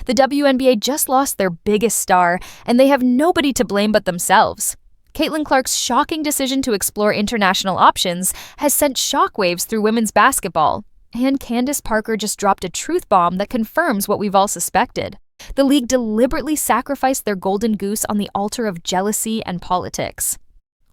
The WNBA just lost their biggest star, and they have nobody to blame but themselves. Caitlin Clark's shocking decision to explore international options has sent shockwaves through women's basketball. And Candace Parker just dropped a truth bomb that confirms what we've all suspected. The league deliberately sacrificed their golden goose on the altar of jealousy and politics.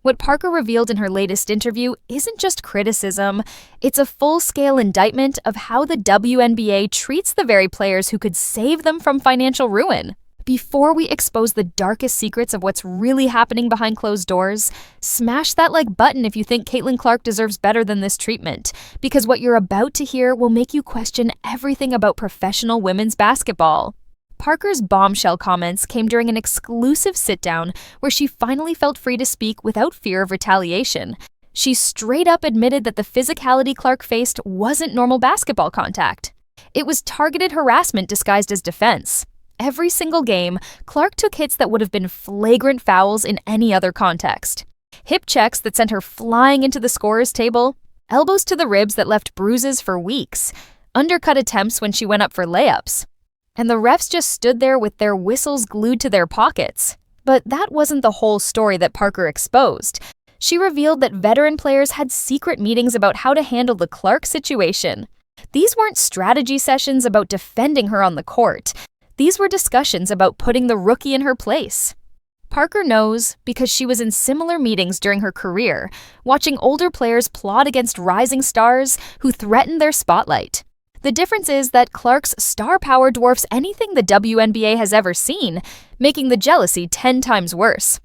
What Parker revealed in her latest interview isn't just criticism, it's a full-scale indictment of how the WNBA treats the very players who could save them from financial ruin. Before we expose the darkest secrets of what's really happening behind closed doors, smash that like button if you think Caitlin Clark deserves better than this treatment, because what you're about to hear will make you question everything about professional women's basketball. Parker's bombshell comments came during an exclusive sit-down where she finally felt free to speak without fear of retaliation. She straight up admitted that the physicality Clark faced wasn't normal basketball contact. It was targeted harassment disguised as defense. Every single game, Clark took hits that would have been flagrant fouls in any other context. Hip checks that sent her flying into the scorer's table, elbows to the ribs that left bruises for weeks, undercut attempts when she went up for layups. And the refs just stood there with their whistles glued to their pockets. But that wasn't the whole story that Parker exposed. She revealed that veteran players had secret meetings about how to handle the Clark situation. These weren't strategy sessions about defending her on the court. These were discussions about putting the rookie in her place. Parker knows because she was in similar meetings during her career, watching older players plot against rising stars who threatened their spotlight. The difference is that Clark's star power dwarfs anything the WNBA has ever seen, making the jealousy 10 times worse.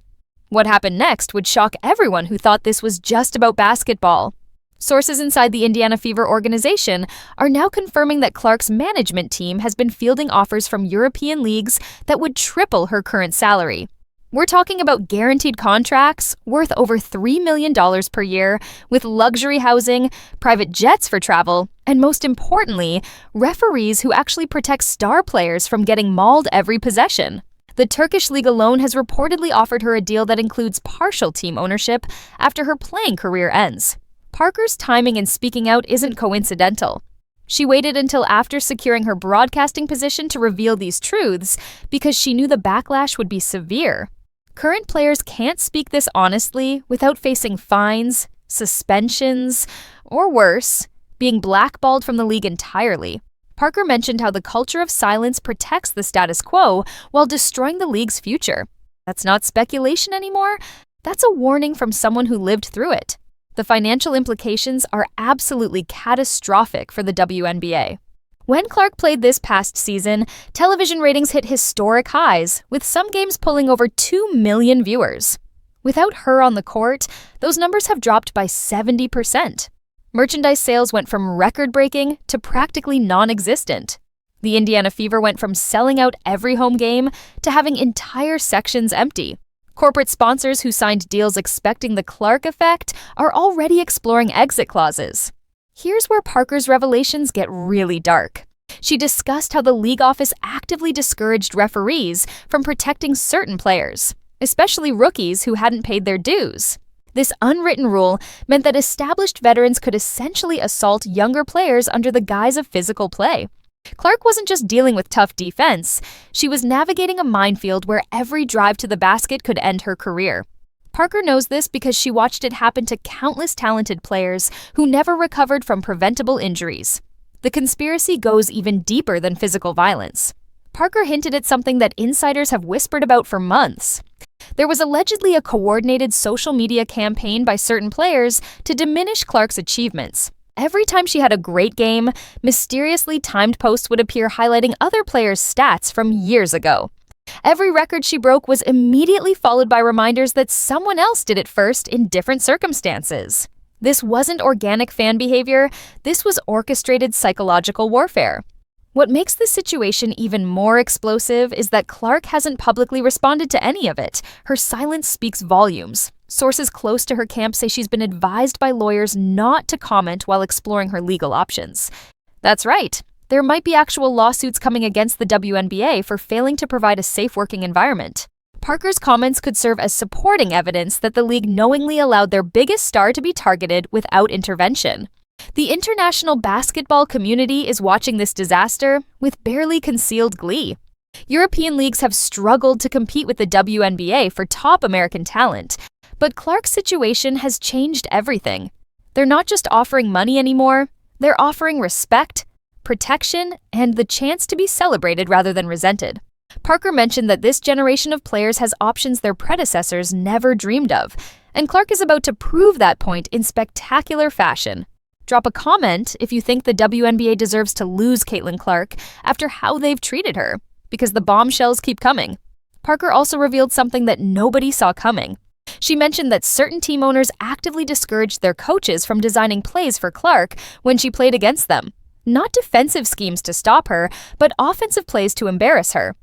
What happened next would shock everyone who thought this was just about basketball. Sources inside the Indiana Fever organization are now confirming that Clark's management team has been fielding offers from European leagues that would triple her current salary. We're talking about guaranteed contracts worth over $3 million per year, with luxury housing, private jets for travel, and most importantly, referees who actually protect star players from getting mauled every possession. The Turkish league alone has reportedly offered her a deal that includes partial team ownership after her playing career ends. Parker's timing in speaking out isn't coincidental. She waited until after securing her broadcasting position to reveal these truths because she knew the backlash would be severe. Current players can't speak this honestly without facing fines, suspensions, or worse, being blackballed from the league entirely. Parker mentioned how the culture of silence protects the status quo while destroying the league's future. That's not speculation anymore. That's a warning from someone who lived through it. The financial implications are absolutely catastrophic for the WNBA. When Clark played this past season, television ratings hit historic highs, with some games pulling over 2 million viewers. Without her on the court, those numbers have dropped by 70%. Merchandise sales went from record-breaking to practically non-existent. The Indiana Fever went from selling out every home game to having entire sections empty. Corporate sponsors who signed deals expecting the Clark effect are already exploring exit clauses. Here's where Parker's revelations get really dark. She discussed how the league office actively discouraged referees from protecting certain players, especially rookies who hadn't paid their dues. This unwritten rule meant that established veterans could essentially assault younger players under the guise of physical play. Clark wasn't just dealing with tough defense, she was navigating a minefield where every drive to the basket could end her career. Parker knows this because she watched it happen to countless talented players who never recovered from preventable injuries. The conspiracy goes even deeper than physical violence. Parker hinted at something that insiders have whispered about for months. There was allegedly a coordinated social media campaign by certain players to diminish Clark's achievements. Every time she had a great game, mysteriously timed posts would appear highlighting other players' stats from years ago. Every record she broke was immediately followed by reminders that someone else did it first in different circumstances. This wasn't organic fan behavior, this was orchestrated psychological warfare. What makes this situation even more explosive is that Clark hasn't publicly responded to any of it. Her silence speaks volumes. Sources close to her camp say she's been advised by lawyers not to comment while exploring her legal options. That's right. There might be actual lawsuits coming against the WNBA for failing to provide a safe working environment. Parker's comments could serve as supporting evidence that the league knowingly allowed their biggest star to be targeted without intervention. The international basketball community is watching this disaster with barely concealed glee. European leagues have struggled to compete with the WNBA for top American talent, but Clark's situation has changed everything. They're not just offering money anymore, they're offering respect, protection, and the chance to be celebrated rather than resented. Parker mentioned that this generation of players has options their predecessors never dreamed of, and Clark is about to prove that point in spectacular fashion. Drop a comment if you think the WNBA deserves to lose Caitlin Clark after how they've treated her, because the bombshells keep coming. Parker also revealed something that nobody saw coming. She mentioned that certain team owners actively discouraged their coaches from designing plays for Clark when she played against them. Not defensive schemes to stop her, but offensive plays to embarrass her.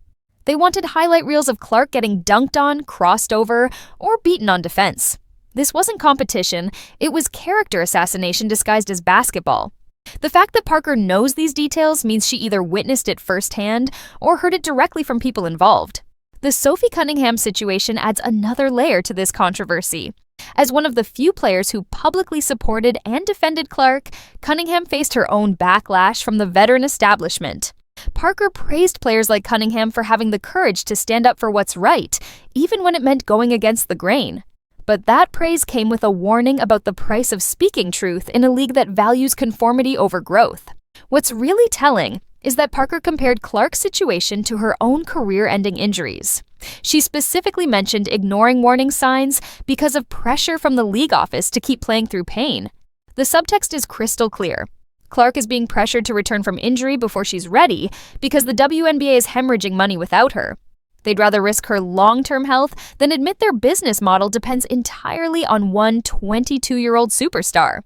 They wanted highlight reels of Clark getting dunked on, crossed over, or beaten on defense. This wasn't competition, it was character assassination disguised as basketball. The fact that Parker knows these details means she either witnessed it firsthand or heard it directly from people involved. The Sophie Cunningham situation adds another layer to this controversy. As one of the few players who publicly supported and defended Clark, Cunningham faced her own backlash from the veteran establishment. Parker praised players like Cunningham for having the courage to stand up for what's right, even when it meant going against the grain. But that praise came with a warning about the price of speaking truth in a league that values conformity over growth. What's really telling is that Parker compared Clark's situation to her own career-ending injuries. She specifically mentioned ignoring warning signs because of pressure from the league office to keep playing through pain. The subtext is crystal clear. Clark is being pressured to return from injury before she's ready because the WNBA is hemorrhaging money without her. They'd rather risk her long-term health than admit their business model depends entirely on one 22-year-old superstar.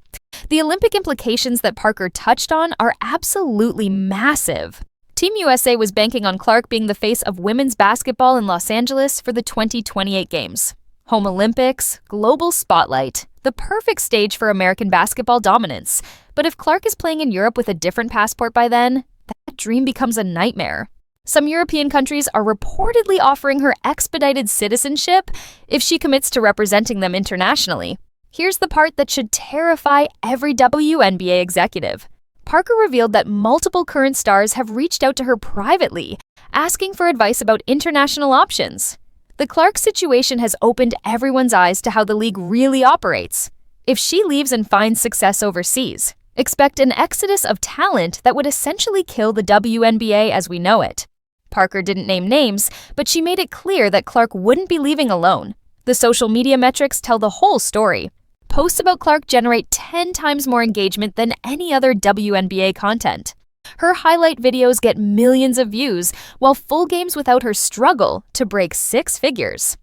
The Olympic implications that Parker touched on are absolutely massive. Team USA was banking on Clark being the face of women's basketball in Los Angeles for the 2028 Games. Home Olympics, global spotlight, the perfect stage for American basketball dominance. But if Clark is playing in Europe with a different passport by then, that dream becomes a nightmare. Some European countries are reportedly offering her expedited citizenship if she commits to representing them internationally. Here's the part that should terrify every WNBA executive. Parker revealed that multiple current stars have reached out to her privately, asking for advice about international options. The Clark situation has opened everyone's eyes to how the league really operates. If she leaves and finds success overseas, expect an exodus of talent that would essentially kill the WNBA as we know it. Parker didn't name names, but she made it clear that Clark wouldn't be leaving alone. The social media metrics tell the whole story. Posts about Clark generate 10 times more engagement than any other WNBA content. Her highlight videos get millions of views, while full games without her struggle to break 6 figures.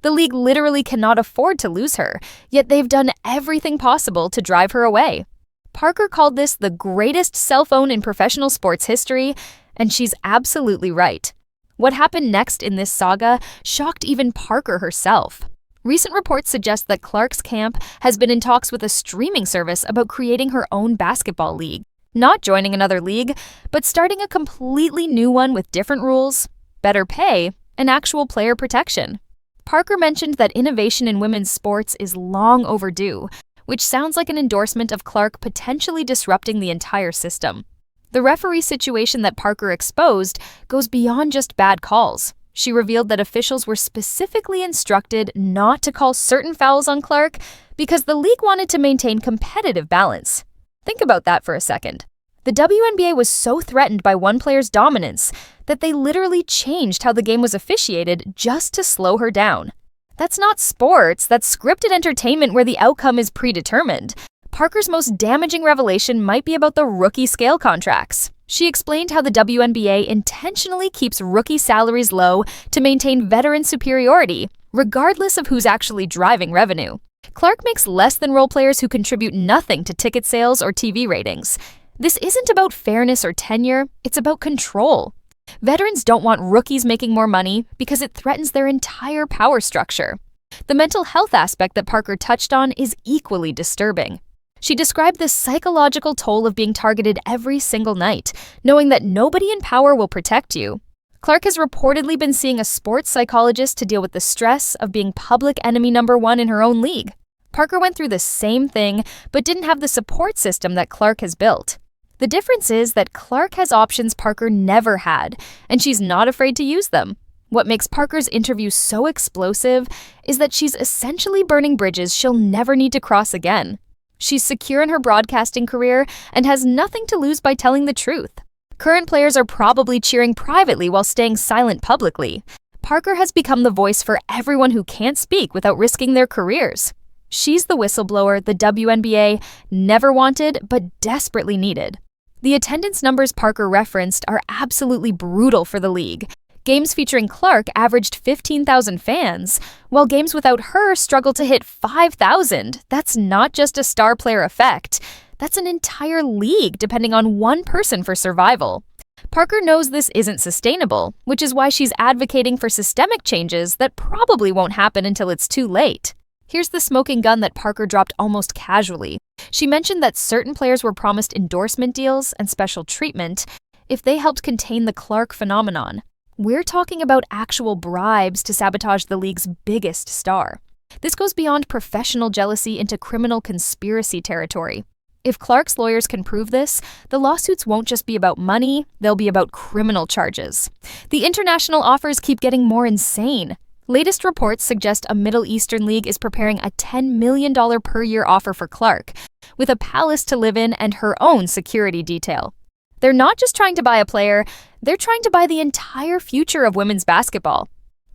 The league literally cannot afford to lose her, yet they've done everything possible to drive her away. Parker called this the greatest cell phone in professional sports history, and she's absolutely right. What happened next in this saga shocked even Parker herself. Recent reports suggest that Clark's camp has been in talks with a streaming service about creating her own basketball league. Not joining another league, but starting a completely new one with different rules, better pay, and actual player protection. Parker mentioned that innovation in women's sports is long overdue, which sounds like an endorsement of Clark potentially disrupting the entire system. The referee situation that Parker exposed goes beyond just bad calls. She revealed that officials were specifically instructed not to call certain fouls on Clark because the league wanted to maintain competitive balance. Think about that for a second. The WNBA was so threatened by one player's dominance that they literally changed how the game was officiated just to slow her down. That's not sports, that's scripted entertainment where the outcome is predetermined. Parker's most damaging revelation might be about the rookie scale contracts. She explained how the WNBA intentionally keeps rookie salaries low to maintain veteran superiority, regardless of who's actually driving revenue. Clark makes less than role players who contribute nothing to ticket sales or TV ratings. This isn't about fairness or tenure, it's about control. Veterans don't want rookies making more money because it threatens their entire power structure. The mental health aspect that Parker touched on is equally disturbing. She described the psychological toll of being targeted every single night, knowing that nobody in power will protect you. Clark has reportedly been seeing a sports psychologist to deal with the stress of being public enemy number 1 in her own league. Parker went through the same thing, but didn't have the support system that Clark has built. The difference is that Clark has options Parker never had, and she's not afraid to use them. What makes Parker's interview so explosive is that she's essentially burning bridges she'll never need to cross again. She's secure in her broadcasting career and has nothing to lose by telling the truth. Current players are probably cheering privately while staying silent publicly. Parker has become the voice for everyone who can't speak without risking their careers. She's the whistleblower the WNBA never wanted but desperately needed. The attendance numbers Parker referenced are absolutely brutal for the league. Games featuring Clark averaged 15,000 fans, while games without her struggle to hit 5,000. That's not just a star player effect. That's an entire league depending on one person for survival. Parker knows this isn't sustainable, which is why she's advocating for systemic changes that probably won't happen until it's too late. Here's the smoking gun that Parker dropped almost casually. She mentioned that certain players were promised endorsement deals and special treatment if they helped contain the Clark phenomenon. We're talking about actual bribes to sabotage the league's biggest star. This goes beyond professional jealousy into criminal conspiracy territory. If Clark's lawyers can prove this, the lawsuits won't just be about money, they'll be about criminal charges. The international offers keep getting more insane. Latest reports suggest a Middle Eastern league is preparing a $10 million per year offer for Clark, with a palace to live in and her own security detail. They're not just trying to buy a player, they're trying to buy the entire future of women's basketball.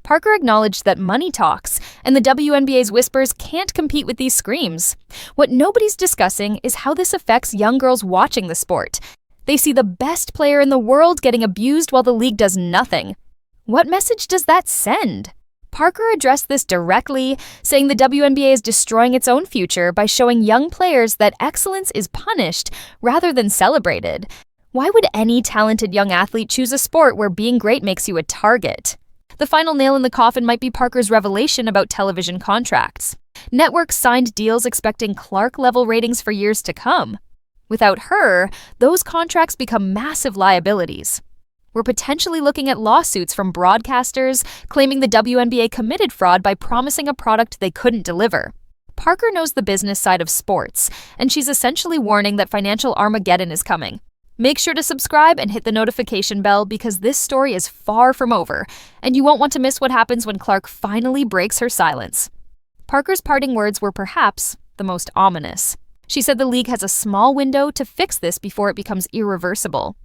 Parker acknowledged that money talks, and the WNBA's whispers can't compete with these screams. What nobody's discussing is how this affects young girls watching the sport. They see the best player in the world getting abused while the league does nothing. What message does that send? Parker addressed this directly, saying the WNBA is destroying its own future by showing young players that excellence is punished rather than celebrated. Why would any talented young athlete choose a sport where being great makes you a target? The final nail in the coffin might be Parker's revelation about television contracts. Networks signed deals expecting Clark-level ratings for years to come. Without her, those contracts become massive liabilities. We're potentially looking at lawsuits from broadcasters claiming the WNBA committed fraud by promising a product they couldn't deliver. Parker knows the business side of sports, and she's essentially warning that financial Armageddon is coming. Make sure to subscribe and hit the notification bell because this story is far from over, and you won't want to miss what happens when Clark finally breaks her silence. Parker's parting words were perhaps the most ominous. She said the league has a small window to fix this before it becomes irreversible.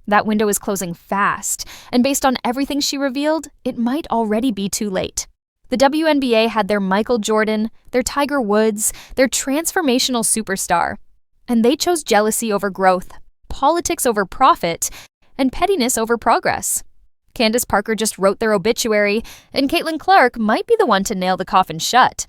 That window is closing fast, and based on everything she revealed, it might already be too late. The WNBA had their Michael Jordan, their Tiger Woods, their transformational superstar, and they chose jealousy over growth, politics over profit, and pettiness over progress. Candace Parker just wrote their obituary, and Caitlin Clark might be the one to nail the coffin shut.